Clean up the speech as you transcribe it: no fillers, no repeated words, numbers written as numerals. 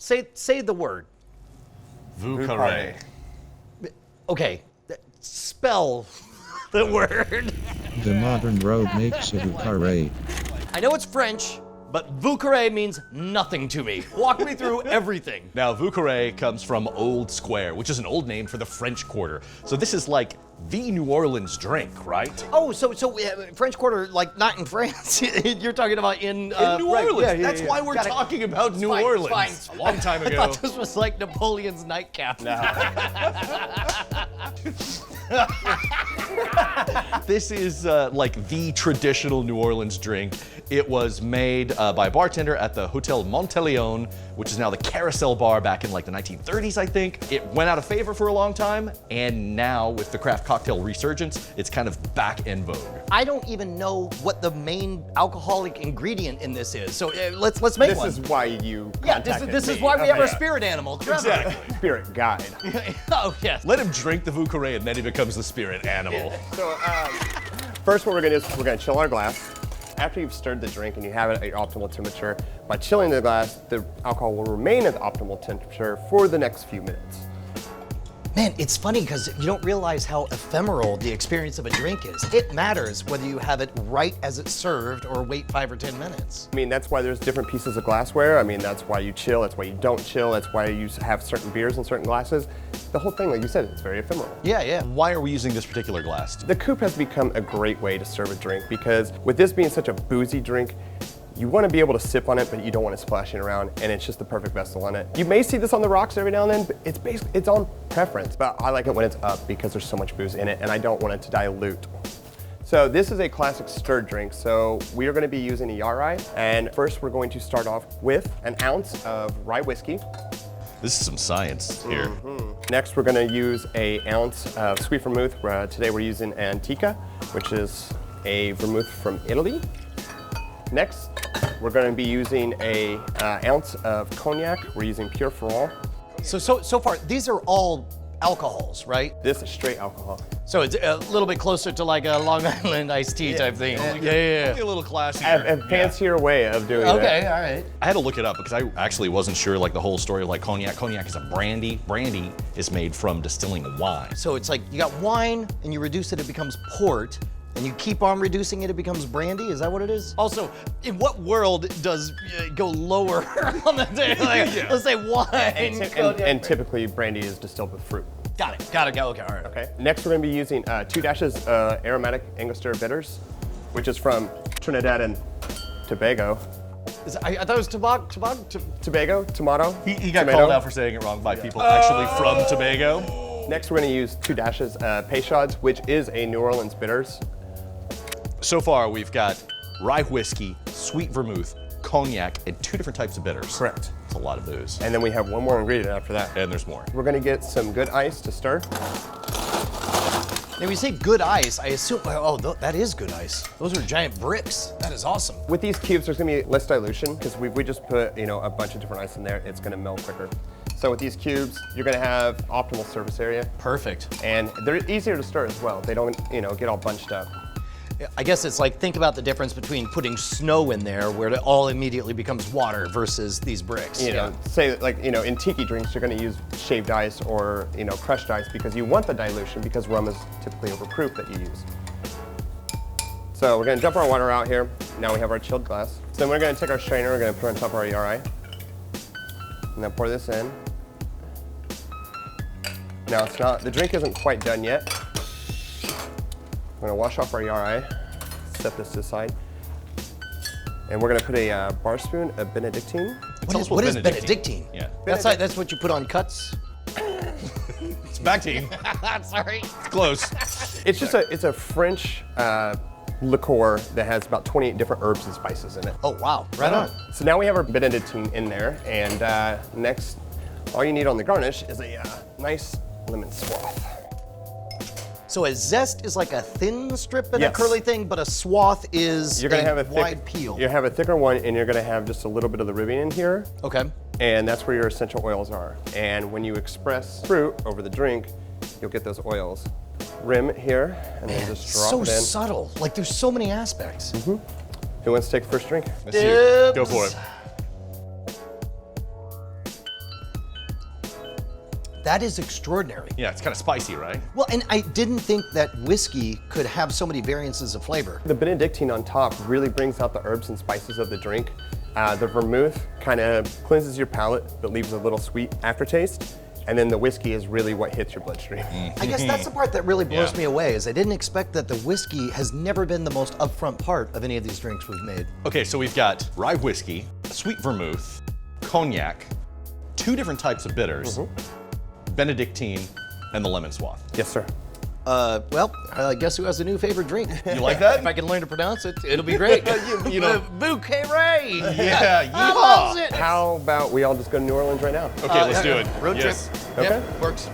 Say the word. Vieux Carre. Okay, spell the word. The modern road makes a Vieux Carre. I know it's French, but Vieux Carre means nothing to me. Walk me through everything. Now, Vieux Carre comes from Old Square, which is an old name for the French Quarter. So this is like the New Orleans drink, right? Oh, so French Quarter, like not in France. You're talking about in New right, Orleans. yeah, That's why we're talking about New fine, Orleans. fine. A long time ago. I thought this was like Napoleon's nightcap. No. This is like the traditional New Orleans drink. It was made by a bartender at the Hotel Monteleone, which is now the Carousel Bar back in like the 1930s, I think. It went out of favor for a long time, and now with the craft cocktail resurgence, it's kind of back in vogue. I don't even know what the main alcoholic ingredient in this is. So let's make one. This is why you Yeah, contacted this is me. why we have our Okay. spirit animal, Trever. Exactly. Spirit guide. Oh, yes. Let him drink the Vieux Carre, and then he becomes the spirit animal. So first what we're gonna do is we're gonna chill our glass. After you've stirred the drink and you have it at your optimal temperature, by chilling the glass, the alcohol will remain at the optimal temperature for the next few minutes. Man, it's funny because you don't realize how ephemeral the experience of a drink is. It matters whether you have it right as it's served or wait 5 or 10 minutes. I mean, that's why there's different pieces of glassware. I mean, that's why you chill, that's why you don't chill, that's why you have certain beers in certain glasses. The whole thing, like you said, it's very ephemeral. Yeah. Why are we using this particular glass? The coupe has become a great way to serve a drink because with this being such a boozy drink, you want to be able to sip on it, but you don't want it splashing around, and it's just the perfect vessel on it. You may see this on the rocks every now and then, but it's on preference. But I like it when it's up because there's so much booze in it, and I don't want it to dilute. So this is a classic stirred drink. So we are going to be using a yarai, and first we're going to start off with an ounce of rye whiskey. This is some science here. Next, we're going to use an ounce of sweet vermouth. Today we're using Antica, which is a vermouth from Italy. Next, we're going to be using an ounce of cognac. We're using Pure Ferrand. So far, these are all alcohols, right? This is straight alcohol. So it's a little bit closer to like a Long Island iced tea type thing. Yeah. A little classier. A fancier way of doing Okay, it. all right. I had to look it up because I actually wasn't sure like the whole story of like cognac. Cognac is a brandy. Brandy is made from distilling wine. So it's like you got wine and you reduce it, it becomes port. And you keep on reducing it, it becomes brandy? Is that what it is? Also, in what world does go lower on the day? Like, let's say wine. And typically, brandy is distilled with fruit. Got it. Okay, all right. Okay. Next, we're going to be using 2 dashes aromatic angostura bitters, which is from Trinidad and Tobago. I thought it was Tobago, tomato. He got tomato. called out for saying it wrong by people actually from Tobago. Next, we're going to use 2 dashes peychauds, which is a New Orleans bitters. So far, we've got rye whiskey, sweet vermouth, cognac, and 2 different types of bitters. Correct. It's a lot of booze. And then we have one more ingredient after that. And there's more. We're going to get some good ice to stir. Now, when you say good ice, I assume, that is good ice. Those are giant bricks. That is awesome. With these cubes, there's going to be less dilution because we just put a bunch of different ice in there. It's going to melt quicker. So with these cubes, you're going to have optimal surface area. Perfect. And they're easier to stir as well. They don't, get all bunched up. I guess it's like, think about the difference between putting snow in there where it all immediately becomes water versus these bricks. Say like, in tiki drinks, you're going to use shaved ice or, crushed ice because you want the dilution because rum is typically overproof that you use. So we're going to dump our water out here. Now we have our chilled glass. So then we're going to take our strainer, we're going to put it on top of our yarai. And then pour this in. Now the drink isn't quite done yet. We're gonna wash off our yarai, set this to the side, and we're gonna put a bar spoon of bénédictine. What is bénédictine? Yeah. That's what you put on cuts? It's Bactine. Sorry. It's close. It's just a French liqueur that has about 28 different herbs and spices in it. Oh, wow. Right on. So now we have our bénédictine in there, and next, all you need on the garnish is a nice lemon swath. So a zest is like a thin strip and Yes. a curly thing, but a swath is You're gonna have a wide peel. You have a thicker one, and you're gonna have just a little bit of the ribbing in here. Okay. And that's where your essential oils are. And when you express fruit over the drink, you'll get those oils. Rim it here, and then just drop So it in. subtle. Like there's so many aspects. Who wants to take the first drink? Let's see. Go Dibs. for it. That is extraordinary. Yeah, it's kind of spicy, right? Well, and I didn't think that whiskey could have so many variances of flavor. The bénédictine on top really brings out the herbs and spices of the drink. The vermouth kind of cleanses your palate, but leaves a little sweet aftertaste. And then the whiskey is really what hits your bloodstream. I guess that's the part that really blows Yeah. me away, is I didn't expect that the whiskey has never been the most upfront part of any of these drinks we've made. Okay, so we've got rye whiskey, sweet vermouth, cognac, 2 different types of bitters, bénédictine, and the lemon swath. Yes, sir. Well, guess who has a new favorite drink? You like that? If I can learn to pronounce it, it'll be great. You know. Vieux Carre. Yeah, I loves it. How about we all just go to New Orleans right now? Okay, let's do it. Road Yes. trip. Okay. Yep, works.